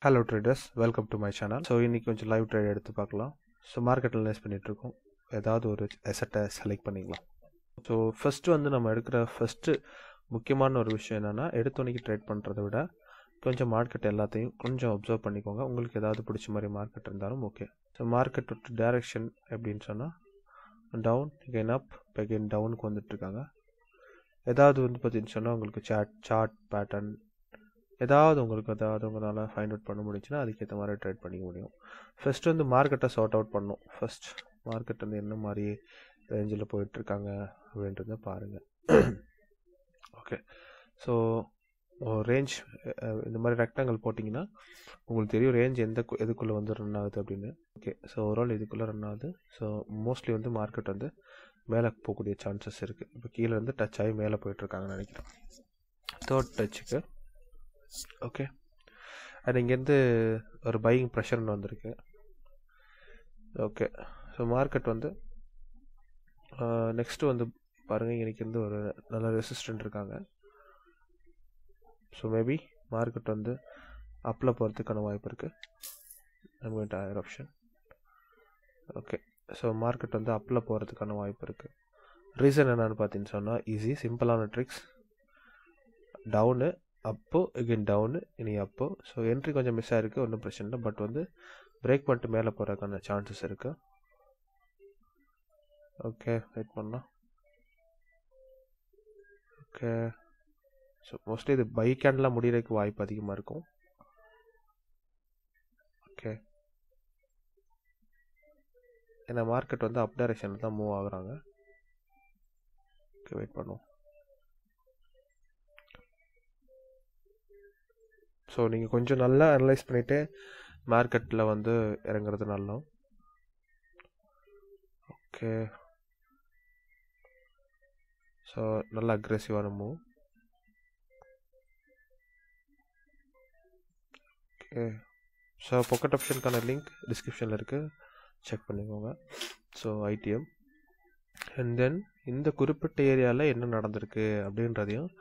Hello traders, welcome to my channel. So இன்னைக்கு கொஞ்சம் live trade எடுத்து பார்க்கலாம். ஸோ மார்க்கெட் அனலைஸ் பண்ணிட்டு இருக்கோம். ஏதாவது ஒரு அசெட்டை செலக்ட் பண்ணிக்கலாம். ஸோ ஃபர்ஸ்ட் வந்து நம்ம எடுக்கிற முக்கியமான ஒரு விஷயம் என்னன்னா, எடுத்தோன்னைக்கு ட்ரேட் பண்ணுறதை விட கொஞ்சம் மார்க்கெட் எல்லாத்தையும் கொஞ்சம் அப்சர்வ் பண்ணிக்கோங்க. உங்களுக்கு ஏதாவது பிடிச்ச மாதிரி மார்க்கெட் இருந்தாலும் ஓகே. ஸோ மார்க்கெட் டைரக்ஷன் எப்படின்னு சொன்னால் டவுன் அகெயின் அப் அகெயின் டவுனுக்கு வந்துட்டுருக்காங்க. ஏதாவது வந்து பார்த்தீங்கன்னு சொன்னால் உங்களுக்கு சார்ட் பேட்டர்ன் ஏதாவது உங்களால் ஃபைண்ட் அவுட் பண்ண முடிஞ்சுன்னா அதுக்கேற்ற மாதிரி ட்ரேட் பண்ணிக்க முடியும். ஃபர்ஸ்ட் வந்து மார்க்கெட்டை சார்ட் அவுட் பண்ணணும். ஃபர்ஸ்ட் மார்க்கெட் வந்து என்ன மாதிரி ரேஞ்சில் போயிட்டுருக்காங்க அப்படின்றத பாருங்கள். ஓகே, ஸோ ரேஞ்ச் இந்த மாதிரி ரெக்டாங்கிள் போட்டிங்கன்னா உங்களுக்கு தெரியும் ரேஞ்ச் எதுக்குள்ளே வந்து ரன் ஆகுது அப்படின்னு. ஓகே, ஸோ ஓவரால் இதுக்குள்ளே ரன் ஆகுது. ஸோ மோஸ்ட்லி வந்து மார்க்கெட் வந்து மேலே போகக்கூடிய சான்சஸ் இருக்குது. இப்போ கீழே இருந்து டச் ஆகி மேலே போயிட்டுருக்காங்கன்னு நினைக்கிறேன். தேர்ட் டச்சுக்கு ஓகே, அது இங்கேருந்து ஒரு பையிங் ப்ரெஷர்னு வந்திருக்கு. ஓகே, ஸோ மார்க்கெட் வந்து நெக்ஸ்ட்டு வந்து பாருங்கள், இன்றைக்கி ஒரு நல்ல ரெசிஸ்டன்ட் இருக்காங்க. ஸோ மேபி மார்க்கெட் வந்து அப்பில் போகிறதுக்கான வாய்ப்பு இருக்குது. நம்ம higher option. Okay, so market வந்து அப்பில் போகிறதுக்கான வாய்ப்பு இருக்குது. ரீசன் என்னென்னு பார்த்தீங்கன்னு சொன்னால் ஈஸி சிம்பிளான ட்ரிக்ஸ். டவுனு அப்போ எகெயின் டவுனு இனி அப்போ. ஸோ என்ட்ரி கொஞ்சம் மிஸ் ஆகிருக்கு, ஒன்றும் பிரச்சனை இல்லை. பட் வந்து பிரேக் பண்ணிட்டு மேலே போகிறதுக்கான சான்சஸ் இருக்குது. ஓகே, வெயிட் பண்ணலாம். ஓகே, ஸோ மோஸ்ட்லி இது பை கேண்டெலாம் முடிகிறதுக்கு வாய்ப்பு அதிகமாக இருக்கும். ஓகே, ஏன்னா மார்க்கெட் வந்து அப் டைரக்ஷனில் தான் மூவ் ஆகுறாங்க. ஓகே, வெயிட் பண்ணுவோம். ஸோ நீங்கள் கொஞ்சம் நல்லா அனலைஸ் பண்ணிவிட்டு மார்க்கெட்டில் வந்து இறங்குறது நல்லா. ஓகே, ஸோ நல்ல அக்ரெசிவான மூவ். ஓகே, ஸோ பாக்கெட் ஆப்ஷனுக்கான லிங்க் டிஸ்கிரிப்ஷனில் இருக்குது, செக் பண்ணிக்கோங்க. ஸோ ஐடிஎம் அண்ட் தென் இந்த குறிப்பிட்ட ஏரியாவில் என்ன நடந்திருக்கு அப்படின்றதையும்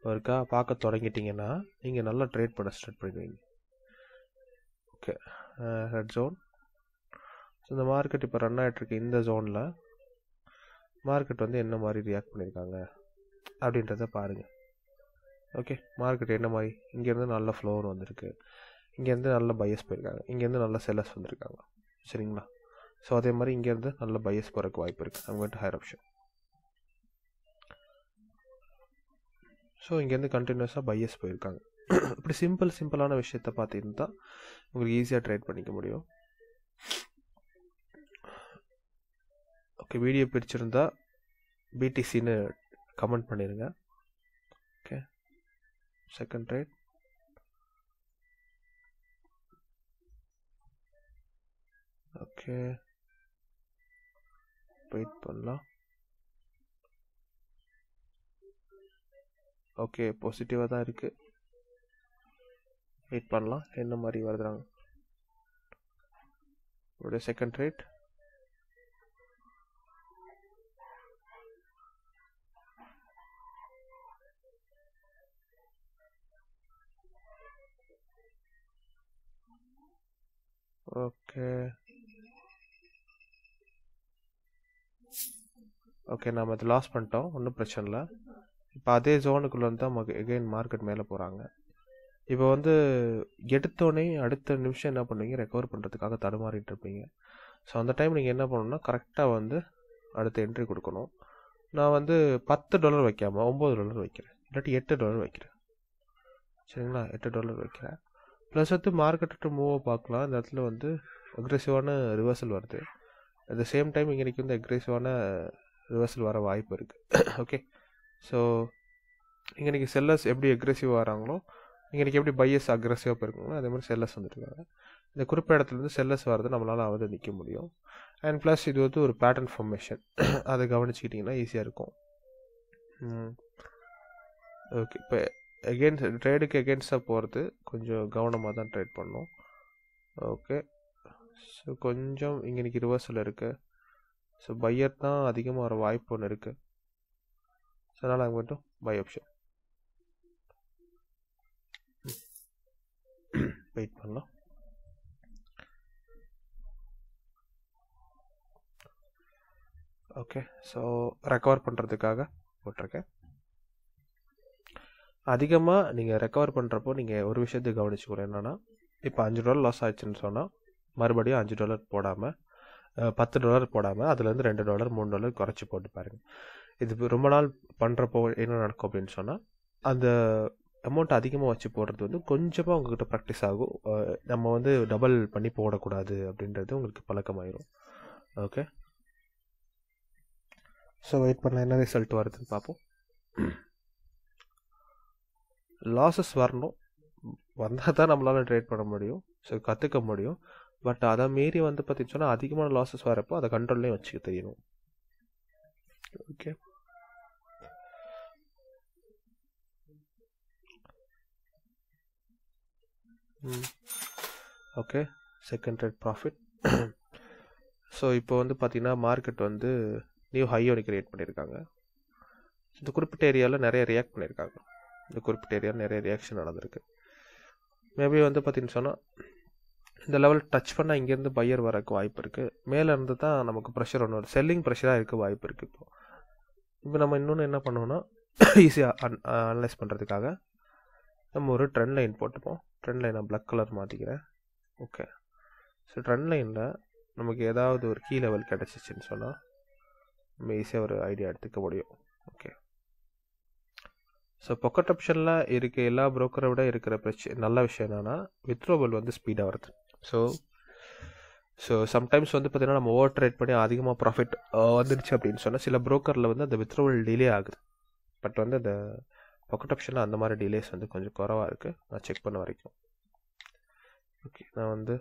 ஒருக்கா பார்க்க தொடங்கிட்டிங்கன்னா நீங்கள் நல்லா ட்ரேட் பண்ண ஸ்டார்ட் பண்ணுவீங்க. Okay, red zone. ஸோ இந்த மார்க்கெட் இப்போ ரன் ஆகிட்டுருக்கு. இந்த ஜோனில் மார்க்கெட் வந்து என்ன மாதிரி ரியாக்ட் பண்ணியிருக்காங்க அப்படின்றத பாருங்கள். ஓகே, மார்க்கெட் என்ன மாதிரி இங்கேருந்து நல்ல ஃப்ளோர் வந்திருக்கு, இங்கேருந்து நல்ல பையஸ் போயிருக்காங்க, இங்கேருந்து நல்ல செல்லர்ஸ் வந்திருக்காங்க. சரிங்களா? ஸோ அதே மாதிரி இங்கேருந்து நல்ல பையஸ் போகிறதுக்கு வாய்ப்பு இருக்குது. நம்ம வந்துட்டு ஹையர் ஆப்ஷன். ஸோ இங்கேருந்து கண்டினியூஸாக பையஸ் போயிருக்காங்க. இப்படி சிம்பிளான விஷயத்த பார்த்துட்டு தான் உங்களுக்கு ஈஸியாக ட்ரேட் பண்ணிக்க முடியும். ஓகே, வீடியோ பிடிச்சிருந்தா பிடிசின்னு கமெண்ட் பண்ணிடுங்க. Okay, second trade. Okay, wait பண்ணலாம். ஓகே, பாசிட்டிவாக தான் இருக்குது. வெயிட் பண்ணலாம் என்ன மாதிரி வருதுறாங்க. ஒரு செகண்ட் ட்ரேட். ஓகே, ஓகே, நாம் அதை லாஸ் பண்ணிட்டோம், ஒன்றும் பிரச்சனை இல்லை. இப்போ அதே ஜோனுக்குள்ளே வந்து தான் எகெயின் மார்க்கெட் மேலே போகிறாங்க. இப்போ வந்து எடுத்தோடனே அடுத்த நிமிஷம் என்ன பண்ணுவீங்க, ரெக்கவர் பண்ணுறதுக்காக தடுமாறிட்டு இருப்பீங்க. ஸோ அந்த டைம் நீங்கள் என்ன பண்ணணும்னா கரெக்டாக வந்து அடுத்த என்ட்ரி கொடுக்கணும். நான் வந்து $10 வைக்காமல் $9 வைக்கிறேன், இல்லாட்டி $8 வைக்கிறேன். சரிங்களா? $8 வைக்கிறேன். ப்ளஸ் வந்து மார்க்கெட்டு மூவை பார்க்கலாம். இந்த இடத்துல வந்து அக்ரெசிவான ரிவர்சல் வருது. அட் த சேம் டைம் இன்றைக்கி வந்து அக்ரெசிவான ரிவர்சல் வர வாய்ப்பு இருக்குது. ஓகே, ஸோ இன்றைக்கி செல்லர்ஸ் எப்படி அக்ரெசிவாக வராங்களோ இன்றைக்கி எப்படி பையஸ் அக்ரெசிவாக போயிருக்காங்களோ அதே மாதிரி செல்லர்ஸ் வந்துருக்காங்க. இந்த குறிப்பிட்ட இடத்துலேருந்து செல்லர்ஸ் வரது நம்மளால் வந்து நிற்க முடியும். அண்ட் ப்ளஸ் இது வந்து ஒரு பேட்டர்ன் ஃபார்மேஷன், அதை கவனிச்சிக்கிட்டிங்கன்னா ஈஸியாக இருக்கும். ஓகே, இப்போ ட்ரேடுக்கு எகென்ஸ்டாக போகிறது கொஞ்சம் கவனமாக தான் ட்ரேட் பண்ணணும். ஓகே, ஸோ கொஞ்சம் இன்றைக்கி ரிவர்சல் இருக்குது. ஸோ பையர் தான் அதிகமாக வர வாய்ப்பு ஒன்று இருக்குது. ஸோ அதனால் அங்கே மட்டும் பை ஆப்ஷன். வெயிட் பண்ணலாம். ஓகே, ஸோ ரெக்கவர் பண்ணுறதுக்காக போட்டிருக்கேன். அதிகமாக நீங்கள் ரெக்கவர் பண்ணுறப்போ நீங்கள் ஒரு விஷயத்தை கவனிச்சுக்கணும். என்னென்னா, இப்போ $5 லாஸ் ஆயிடுச்சுன்னு சொன்னால் மறுபடியும் $5 போடாமல் $10 போடாமல் அதுலேருந்து $2 $3 குறைச்சி போட்டு பாருங்கள். இது ரொம்ப நாள் பண்ணுறப்போ என்ன நடக்கும் அப்படின்னு சொன்னால், அந்த அமௌண்ட் அதிகமாக வச்சு போடுறது வந்து கொஞ்சமாக உங்கள்கிட்ட ப்ராக்டிஸ் ஆகும். நம்ம வந்து டபுள் பண்ணி போடக்கூடாது அப்படின்றது உங்களுக்கு பழக்கமாயிரும். ஓகே, ஸோ வெயிட் பண்ணலாம் என்ன ரிசல்ட் வருதுன்னு பார்ப்போம். லாஸஸ் வரணும், வந்தால் தான் நம்மளால் ட்ரேட் பண்ண முடியும், ஸோ கற்றுக்க முடியும். பட் அதை மீறி வந்து பார்த்தீங்கன்னு சொன்னால் அதிகமான லாஸஸ் வரப்போ அதை கண்ட்ரோல்லையும் வச்சுக்க தெரியணும். Okay, okay, second trade profit. So இப்போ வந்து பார்த்தீங்கன்னா மார்க்கெட் வந்து நியூ ஹை ஒன்று கிரியேட் பண்ணியிருக்காங்க. இந்த குறிப்பிட்ட ஏரியாவில் நிறைய ரியாக்ட் பண்ணியிருக்காங்க. இந்த குறிப்பிட்ட ஏரியாவில் நிறைய ரியாக்ஷன் நடந்திருக்கு. மேபி வந்து பார்த்தீங்கன்னு சொன்னால் இந்த லெவல் டச் பண்ணால் இங்கேருந்து பையர் வரக்கு வாய்ப்பு இருக்குது. மேலே இருந்து தான் நமக்கு ப்ரெஷர் ஒன்று வரும், செல்லிங் ப்ரெஷராக இருக்க வாய்ப்பு இருக்குது. இப்போ நம்ம இன்னொன்று என்ன பண்ணுவோன்னா, ஈஸியாக அனலைஸ் பண்ணுறதுக்காக நம்ம ஒரு ட்ரெண்ட் லைன் போட்டுப்போம். ட்ரெண்ட் லைனை பிளாக் கலர் மாற்றிக்கிறேன். ஓகே, ஸோ ட்ரெண்ட் லைனில் நமக்கு ஏதாவது ஒரு கீ லெவல் கிடச்சிச்சின்னு சொன்னால் நம்ம ஈஸியாக ஒரு ஐடியா எடுத்துக்க முடியும். ஓகே, ஸோ பொக்கெட் ஆப்ஷனில் இருக்க எல்லா ப்ரோக்கரை விட இருக்கிற நல்ல விஷயம் என்னென்னா வித்ட்ரோவல் வந்து ஸ்பீடாக வருது. ஸோ சம்டைம்ஸ் வந்து பார்த்திங்கன்னா நம்ம ஓவர் ட்ரேட் பண்ணி அதிகமாக ப்ராஃபிட் வந்துடுச்சு அப்படின்னு சொன்னால் சில ப்ரோக்கரில் வந்து அந்த வித்ட்ரோவல் டிலே ஆகுது. பட் வந்து அந்த பொக்கெட் ஆப்ஷனில் அந்த மாதிரி டிலேஸ் வந்து கொஞ்சம் குறவாக இருக்குது நான் செக் பண்ண வரைக்கும். ஓகே, நான் வந்து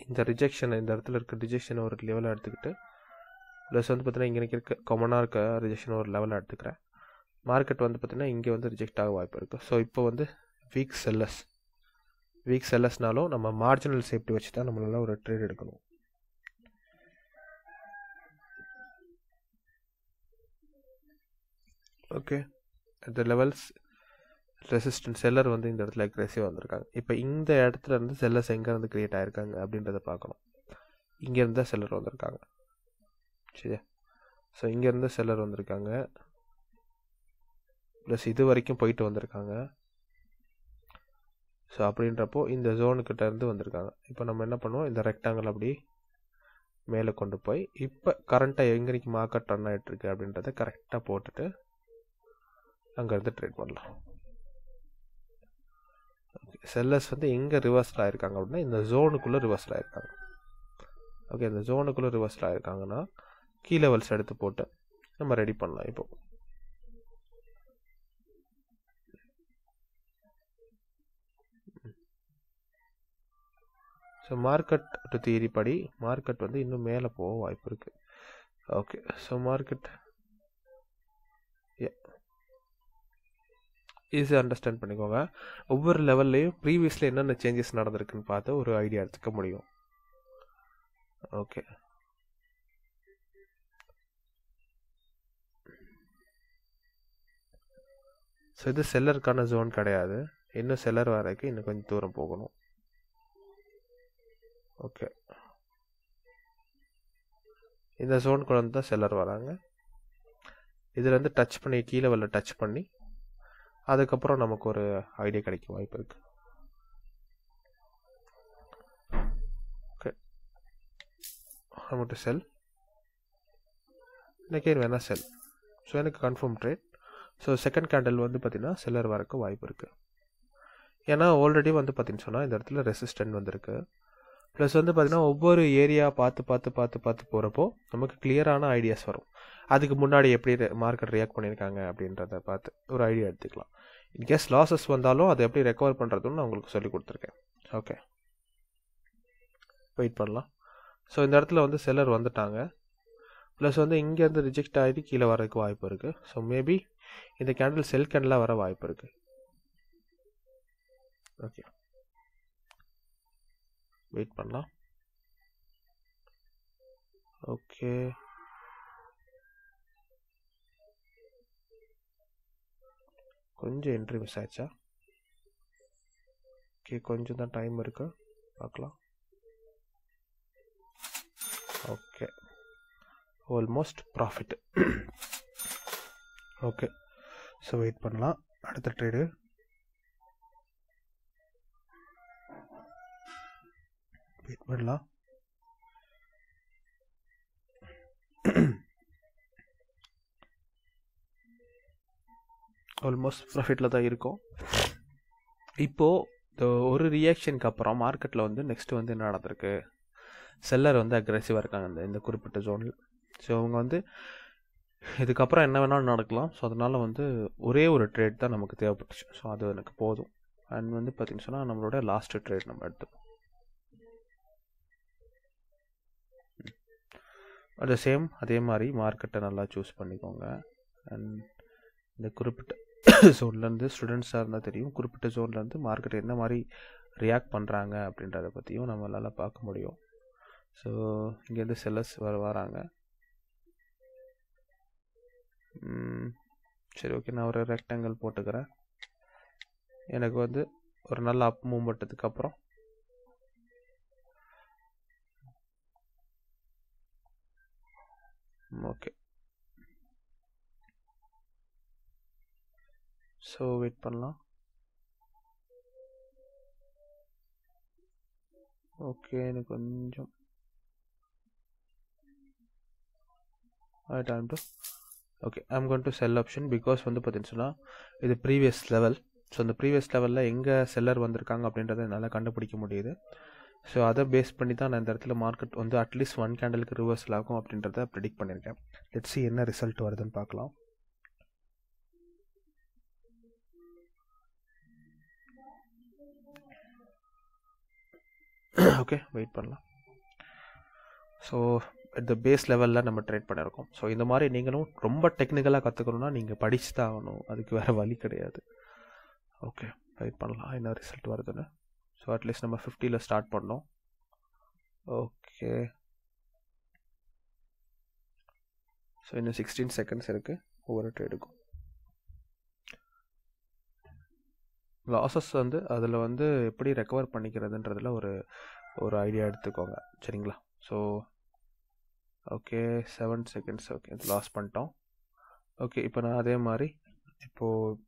இந்த ரிஜெக்ஷன், இந்த இடத்துல இருக்க ரிஜெக்ஷனை ஒரு லெவலில் எடுத்துக்கிட்டு ப்ளஸ் வந்து பார்த்திங்கன்னா இங்கே இருக்க காமனாக இருக்க ரிஜெக்ஷனை ஒரு லெவலில் எடுத்துக்கிறேன். மார்க்கெட் வந்து பார்த்திங்கன்னா இங்கே வந்து ரிஜெக்ட் ஆக வாய்ப்பு இருக்குது. ஸோ இப்போ வந்து வீக் செல்லர்ஸ்னாலும் நம்ம மார்ஜினல் சேஃப்டி வச்சு தான் நம்மளால ஒரு ட்ரேட் எடுக்கணும். ஓகே, இந்த லெவல்ஸ் ரெசிஸ்டன்ட் செல்லர் வந்து இந்த இடத்துல அக்ரெசிவாக வந்திருக்காங்க. இப்போ இந்த இடத்துல இருந்து செல்லர்ஸ் எங்கேருந்து க்ரியேட் ஆகிருக்காங்க அப்படின்றத பார்க்கணும். இங்கேருந்து தான் செல்லர் வந்திருக்காங்க. சரியா, ஸோ இங்கேருந்து செல்லர் வந்திருக்காங்க, ப்ளஸ் இது வரைக்கும் போயிட்டு வந்திருக்காங்க. ஸோ அப்படின்றப்போ இந்த ஜோனுக்கிட்ட இருந்து வந்திருக்காங்க. இப்போ நம்ம என்ன பண்ணுவோம், இந்த ரெக்டாங்கிள் அப்படி மேலே கொண்டு போய் இப்போ கரண்ட்டாக எங்கேக்கு மார்க்கெட் ரன் ஆகிட்டுருக்கு அப்படின்றத கரெக்டாக போட்டுட்டு அங்கேருந்து ட்ரேட் பண்ணலாம். ஓகே, செல்லர்ஸ் வந்து எங்கே ரிவர்ஸில் ஆகிருக்காங்க அப்படின்னா இந்த ஜோனுக்குள்ளே ரிவர்ஸில் ஆகிருக்காங்க. ஓகே, இந்த ஜோனுக்குள்ளே ரிவர்ஸில் ஆகிருக்காங்கன்னா கீ லெவல்ஸ் எடுத்து போட்டு நம்ம ரெடி பண்ணலாம். இப்போ ஸோ மார்க்கெட் டு தியரி படி மார்க்கெட் வந்து இன்னும் மேலே போக வாய்ப்பு இருக்குது. ஓகே, ஸோ மார்க்கெட் ஈஸியாக அண்டர்ஸ்டாண்ட் பண்ணிக்கோங்க. ஒவ்வொரு லெவல்லையும் ப்ரீவியஸில் என்னென்ன சேஞ்சஸ் நடந்திருக்குன்னு பார்த்து ஒரு ஐடியா எடுத்துக்க முடியும். ஓகே, ஸோ இது செல்லருக்கான ஜோன் கிடையாது, இன்னும் செல்லர் வரைக்கும் இன்னும் கொஞ்சம் தூரம் போகணும். ஓகே, இந்த ஜோனுக்குள்ள வந்து தான் செல்லர் வராங்க. இதுலேருந்து டச் பண்ணி கீழே வரல டச் பண்ணி அதுக்கப்புறம் நமக்கு ஒரு ஐடியா கிடைக்க வாய்ப்பு இருக்குது. ஓகே, நமக்கு செல் இன்னைக்கு வேணால் செல். ஸோ எனக்கு confirm trade. So second candle வந்து பார்த்திங்கன்னா செல்லர் வரக்கு வாய்ப்பு இருக்குது. ஏன்னா ஆல்ரெடி வந்து பார்த்திங்கன்னு சொன்னால் இந்த இடத்துல ரெசிஸ்டன்ட் வந்திருக்கு. ப்ளஸ் வந்து பார்த்திங்கன்னா ஒவ்வொரு ஏரியா பார்த்து போகிறப்போ நமக்கு கிளியரான ஐடியாஸ் வரும். அதுக்கு முன்னாடி எப்படி மார்க்கெட் ரியாக்ட் பண்ணியிருக்காங்க அப்படின்றத பார்த்து ஒரு ஐடியா எடுத்துக்கலாம். இன்கேஸ் லாஸஸ் வந்தாலும் அதை எப்படி ரெக்கவர் பண்ணுறதுன்னு நான் உங்களுக்கு சொல்லி கொடுத்துருக்கேன். ஓகே, வெயிட் பண்ணலாம். ஸோ இந்த இடத்துல வந்து செல்லர் வந்துட்டாங்க, ப்ளஸ் வந்து இங்கேருந்து ரிஜெக்ட் ஆகிட்டு கீழே வரதுக்கு வாய்ப்பு இருக்குது. ஸோ மேபி இந்த கேண்டில் செல் கேண்டிலாக வர வாய்ப்பு இருக்குது. ஓகே, வெயிட் பண்ணலாம். ஓகே, கொஞ்சம் என்ட்ரி மிஸ் ஆயிடுச்சா? ஓகே, கொஞ்சம் தான் டைம் இருக்கு, பார்க்கலாம். Okay almost profit. Okay, so wait பண்ணலாம். அடுத்த ட்ரேடு வெயிட் பண்ணலாம். ஆல்மோஸ்ட் ப்ராஃபிட்டில் தான் இருக்கும். இப்போது ஒரு ரியாக்ஷனுக்கு அப்புறம் மார்க்கெட்டில் வந்து நெக்ஸ்ட் வந்து என்ன நடந்திருக்கு, செல்லர் வந்து அக்ரெசிவாக இருக்காங்க இந்த குறிப்பிட்ட ஜோனில். ஸோ அவங்க வந்து இதுக்கப்புறம் என்ன வேணாலும் நடக்கலாம். ஸோ அதனால் வந்து ஒரே ஒரு ட்ரேட் தான் நமக்கு தேவைப்பட்டுச்சு. ஸோ அது எனக்கு போதும். அண்ட் வந்து பார்த்திங்கன்னு சொன்னால் நம்மளோட லாஸ்ட்டு ட்ரேட் நம்ம எடுத்துப்போம். அது சேம் அதே மாதிரி மார்க்கெட்டை நல்லா சூஸ் பண்ணிக்கோங்க. அண்ட் இந்த குறிப்பிட்ட ஜோன்லேருந்து ஸ்டூடெண்ட்ஸாக இருந்தால் தெரியும், குறிப்பிட்ட ஜோன்லேருந்து மார்க்கெட் என்ன மாதிரி ரியாக்ட் பண்ணுறாங்க அப்படின்றத பற்றியும் நம்மளால் பார்க்க முடியும். ஸோ இங்கேருந்து செல்லர்ஸ் வராங்க. சரி, ஓகே, நான் ஒரு ரெக்டாங்கிள் போட்டுக்கிறேன். எனக்கு வந்து ஒரு நல்ல அப் மூவ்மெண்ட்டுக்கு அப்புறம் ஓகே, ஸோ வெயிட் பண்ணலாம். ஓகே, எனக்கு கொஞ்சம் time to okay, I'm going to cell option. Because வந்து பார்த்தீங்கன்னு சொன்னால் இது ப்ரீவியஸ் லெவல். ஸோ அந்த ப்ரீவியஸ் லெவலில் எங்கே செல்லர் வந்திருக்காங்க அப்படின்றத என்னால் கண்டுபிடிக்க முடியுது. ஸோ அதை பேஸ் பண்ணி தான் நான் இந்த இடத்துல மார்க்கெட் வந்து அட்லீஸ்ட் 1 கேண்டலுக்கு ரிவர்சல் ஆகும் அப்படின்றத ப்ரெடிக்ட் பண்ணியிருக்கேன். லெட்ஸ் see என்ன ரிசல்ட் வருதுன்னு பார்க்கலாம். ஓகே, வெயிட் பண்ணலாம். ஸோ இந்த பேஸ் லெவலில் நம்ம ட்ரேட் பண்ணியிருக்கோம். ஸோ இந்த மாதிரி நீங்களும் ரொம்ப டெக்னிக்கலாக கற்றுக்கணுன்னா நீங்கள் படிச்சு தான் ஆகணும், அதுக்கு வேறு வழி கிடையாது. ஓகே, வெயிட் பண்ணலாம் என்ன ரிசல்ட் வருதுன்னு. ஸோ அட்லீஸ்ட் நம்ம 50ல் ஸ்டார்ட் பண்ணோம். ஓகே, ஸோ இன்னும் 16 செகண்ட்ஸ் இருக்குது ஒவ்வொரு ட்ரேடுக்கும். லாஸஸ் வந்து அதில் வந்து எப்படி ரெக்கவர் பண்ணிக்கிறதுன்றதில் ஒரு ஐடியா எடுத்துக்கோங்க, சரிங்களா? So okay, 7 seconds. Okay, loss பண்ணிட்டோம். ஓகே, இப்போ நான் அதே மாதிரி இப்போது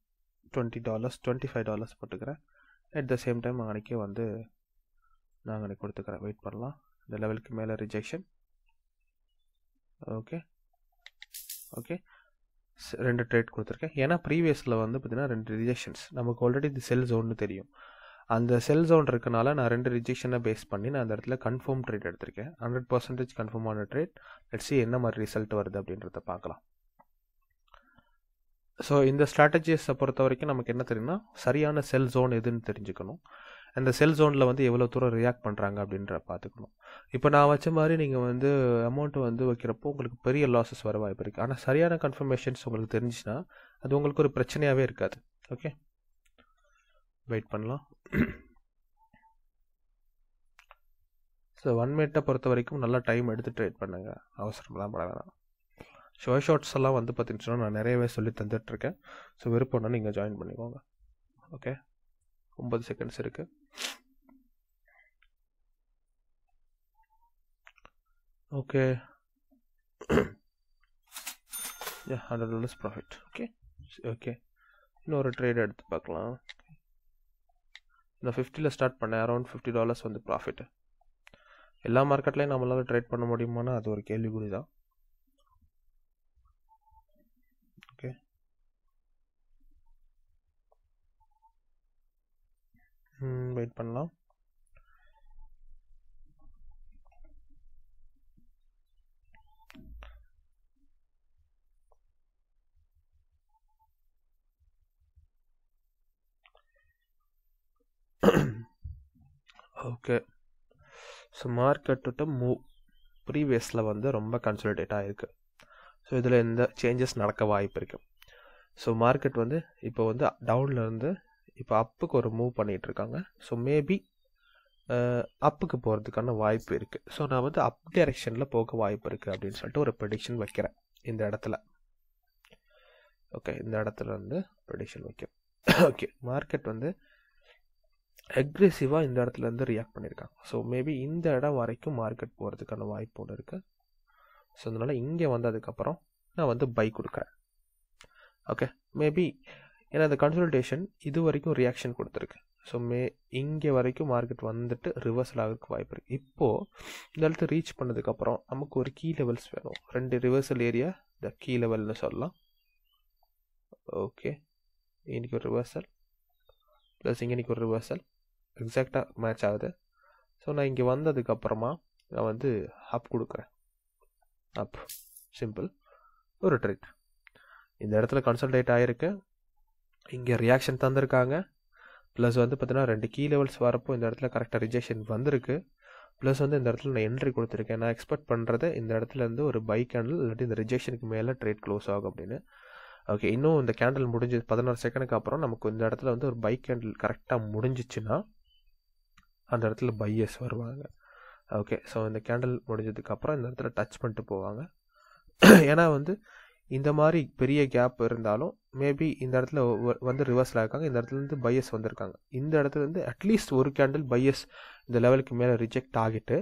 $20 $25 போட்டுக்கிறேன். அட் த சேம் டைம் அன்றைக்கே வந்து நான் அன்றைக்கி கொடுத்துக்கிறேன். வெயிட் பண்ணலாம். இந்த லெவலுக்கு மேலே ரிஜெக்ஷன். ஓகே ஓகே, 2 ட்ரேட் கொடுத்துருக்கேன். ஏன்னா ப்ரீவியஸில் வந்து பார்த்திங்கன்னா 2 ரிஜெக்ஷன்ஸ் நமக்கு ஆல்ரெடி இது செல் ஜோன்னு தெரியும். அந்த செல் ஜோன் இருக்கனால நான் 2 ரிஜெக்ஷனை பேஸ் பண்ணி நான் அந்த இடத்துல கன்ஃபார்ம் ட்ரேட் எடுத்திருக்கேன். 100% கன்ஃபார்மான ட்ரேட். லெட்ஸ் see என்ன மாதிரி ரிசல்ட் வருது அப்படின்றத பார்க்கலாம். ஸோ இந்த ஸ்ட்ராட்டஜிஸை பொறுத்த வரைக்கும் நமக்கு என்ன தெரியும்னா, சரியான செல் ஜோன் எதுன்னு தெரிஞ்சுக்கணும். அந்த செல் ஜோனில் வந்து எவ்வளோ தூரம் ரியாக்ட் பண்ணுறாங்க அப்படின்ற பார்த்துக்கணும். இப்போ நான் வச்ச மாதிரி நீங்கள் வந்து அமௌண்ட்டு வந்து வைக்கிறப்போ உங்களுக்கு பெரிய லாஸஸ் வர வாய்ப்பு இருக்குது. ஆனால் சரியான கன்ஃபர்மேஷன்ஸ் உங்களுக்கு தெரிஞ்சுன்னா அது உங்களுக்கு ஒரு பிரச்சனையாகவே இருக்காது. ஓகே, வெயிட் பண்ணலாம். ஸோ 1 மினிட்டை பொறுத்த வரைக்கும் நல்லா டைம் எடுத்து ட்ரேட் பண்ணுங்க, அவசரம்லாம் பட வேணாம். ஷார்ட்ஸ் எல்லாம் வந்து பார்த்தீங்கன்னா நான் நிறையவே சொல்லி தந்துட்டுருக்கேன். ஸோ விருப்பம்னா நீங்கள் ஜாயின் பண்ணிக்கோங்க. ஓகே, 9 செகண்ட்ஸ் இருக்குது. Okay, $100 profit. ஓகே ஓகே, இன்னொரு ட்ரேட் எடுத்து பார்க்கலாம். நான் 50ல் ஸ்டார்ட் பண்ணேன். அரௌண்ட் $50 வந்து ப்ராஃபிட்டு. எல்லா மார்க்கெட்லேயும் நம்மளால் ட்ரேட் பண்ண முடியுமானா அது ஒரு கேள்விக்குறி தான். ஓகே, வெயிட் பண்ணலாம். ஓகே, ஸோ மார்க்கெட்டு மூவ் ப்ரீவியஸில் வந்து ரொம்ப கன்சாலிடேட் ஆகிருக்கு. ஸோ இதில் எந்த சேஞ்சஸ் நடக்க வாய்ப்பு இருக்குது. ஸோ மார்க்கெட் வந்து இப்போ வந்து டவுன்லேருந்து இப்போ அப்புக்கு ஒரு மூவ் பண்ணிகிட்ருக்காங்க. ஸோ மேபி அப்புக்கு போகிறதுக்கான வாய்ப்பு இருக்குது. ஸோ நான் வந்து அப் டைரெக்ஷனில் போக வாய்ப்பு இருக்குது அப்படின்னு சொல்லிட்டு ஒரு ப்ரெடிக்ஷன் வைக்கிறேன் இந்த இடத்துல. ஓகே, இந்த இடத்துல வந்து ப்ரெடிக்ஷன் வைக்கிறேன். ஓகே, மார்க்கெட் வந்து அக்ரெசிவாக இந்த இடத்துலேருந்து ரியாக்ட் பண்ணியிருக்காங்க. ஸோ மேபி இந்த இடம் வரைக்கும் மார்க்கெட் போகிறதுக்கான வாய்ப்பு ஒன்று இருக்குது. ஸோ அதனால் இங்கே வந்ததுக்கப்புறம் நான் வந்து பை கொடுக்குறேன். ஓகே, மேபி ஏன்னா இந்த கன்சல்டேஷன் இது வரைக்கும் ரியாக்ஷன் கொடுத்துருக்கு. ஸோ இங்கே வரைக்கும் மார்க்கெட் வந்துட்டு ரிவர்சல் ஆகிறதுக்கு வாய்ப்பு இருக்குது. இப்போது இந்த இடத்துல ரீச் பண்ணதுக்கப்புறம் நமக்கு ஒரு கீ லெவல்ஸ் வேணும். 2 ரிவர்சல் ஏரியா இந்த கீ லெவல்னு சொல்லலாம். ஓகே, இன்றைக்கி ஒரு ரிவர்சல் ப்ளஸ் இன்றைக்கி ஒரு ரிவர்சல் எக்ஸாக்டாக மேட்ச் ஆகுது. ஸோ நான் இங்கே வந்ததுக்கப்புறமா நான் வந்து அப் கொடுக்குறேன். அப் சிம்பிள் ஒரு ட்ரேட். இந்த இடத்துல கன்சல்டேட் ஆகிருக்கு, இங்கே ரியாக்ஷன் தந்திருக்காங்க. ப்ளஸ் வந்து பார்த்தீங்கன்னா 2 கீ லெவல்ஸ் வரப்போ இந்த இடத்துல கரெக்டாக ரிஜெக்ஷன் வந்திருக்கு. ப்ளஸ் வந்து இந்த இடத்துல நான் என்ட்ரி கொடுத்துருக்கேன். நான் எக்ஸ்பெக்ட் பண்ணுறது இந்த இடத்துல இருந்து ஒரு பை கேண்டில் இல்லாட்டி இந்த ரிஜெக்ஷனுக்கு மேலே ட்ரேட் க்ளோஸ் ஆகும் அப்படின்னு. ஓகே, இன்னும் இந்த கேண்டில் முடிஞ்சு 16 செகண்டுக்கு அப்புறம் நமக்கு இந்த இடத்துல வந்து ஒரு பை கேண்டில் கரெக்டாக முடிஞ்சிச்சுன்னா அந்த இடத்துல பையர்ஸ் வருவாங்க. ஓகே, ஸோ இந்த கேண்டில் முடிஞ்சதுக்கப்புறம் இந்த இடத்துல டச் பண்ணிட்டு போவாங்க. ஏன்னா வந்து இந்த மாதிரி பெரிய கேப் இருந்தாலும் மேபி இந்த இடத்துல வந்து ரிவர்ஸில் இருக்காங்க, இந்த இடத்துலேருந்து பையர்ஸ் வந்திருக்காங்க. இந்த இடத்துலேருந்து அட்லீஸ்ட் ஒரு கேண்டில் பையர்ஸ் இந்த லெவலுக்கு மேலே ரிஜெக்ட் ஆகிட்டு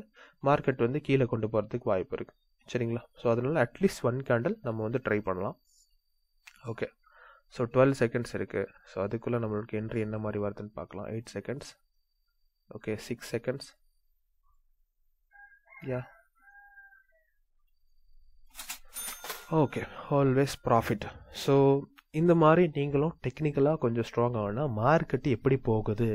மார்க்கெட் வந்து கீழே கொண்டு போகிறதுக்கு வாய்ப்பு இருக்குது. சரிங்களா? ஸோ அதனால அட்லீஸ்ட் 1 கேண்டில் நம்ம வந்து ட்ரை பண்ணலாம். ஓகே, ஸோ 12 செகண்ட்ஸ் இருக்குது. ஸோ அதுக்குள்ளே நம்மளுக்கு என்ட்ரி என்ன மாதிரி வருதுன்னு பார்க்கலாம். 8 செகண்ட்ஸ். ஓகே, 6 seconds. Yeah, okay, always profit. So இந்த மாதிரி நீங்களும் டெக்னிக்கலாக கொஞ்சம் ஸ்ட்ராங் ஆகுனா மார்க்கெட்டு எப்படி போகுது,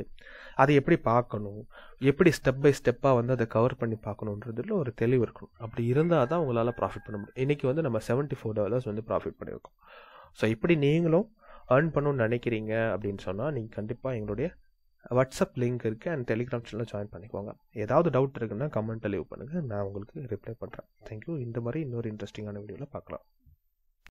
அதை எப்படி பார்க்கணும், எப்படி ஸ்டெப் பை ஸ்டெப்பாக வந்து அதை கவர் பண்ணி பார்க்கணுன்றதுல ஒரு தெளிவு இருக்கணும். அப்படி இருந்தால் தான் உங்களால் ப்ராஃபிட் பண்ண முடியும். இன்றைக்கி வந்து நம்ம $74 வந்து ப்ராஃபிட் பண்ணியிருக்கோம். ஸோ இப்படி நீங்களும் ஏர்ன் பண்ணணும்னு நினைக்கிறீங்க அப்படின்னு சொன்னால் நீங்கள் கண்டிப்பாக எங்களுடைய வாட்ஸ்அப் லிங்க் இருக்குது அண்ட் டெலிகிராம் சேனலில் ஜாயின் பண்ணிக்கோங்க. ஏதாவது டவுட் இருக்குன்னா கமெண்ட்டில் லீவ் பண்ணுங்கள், நான் உங்களுக்கு ரிப்ளை பண்ணுறேன். தேங்க்யூ. இந்த மாதிரி இன்னொரு இன்ட்ரெஸ்டிங்கான வீடியோவில் பார்க்கலாம்.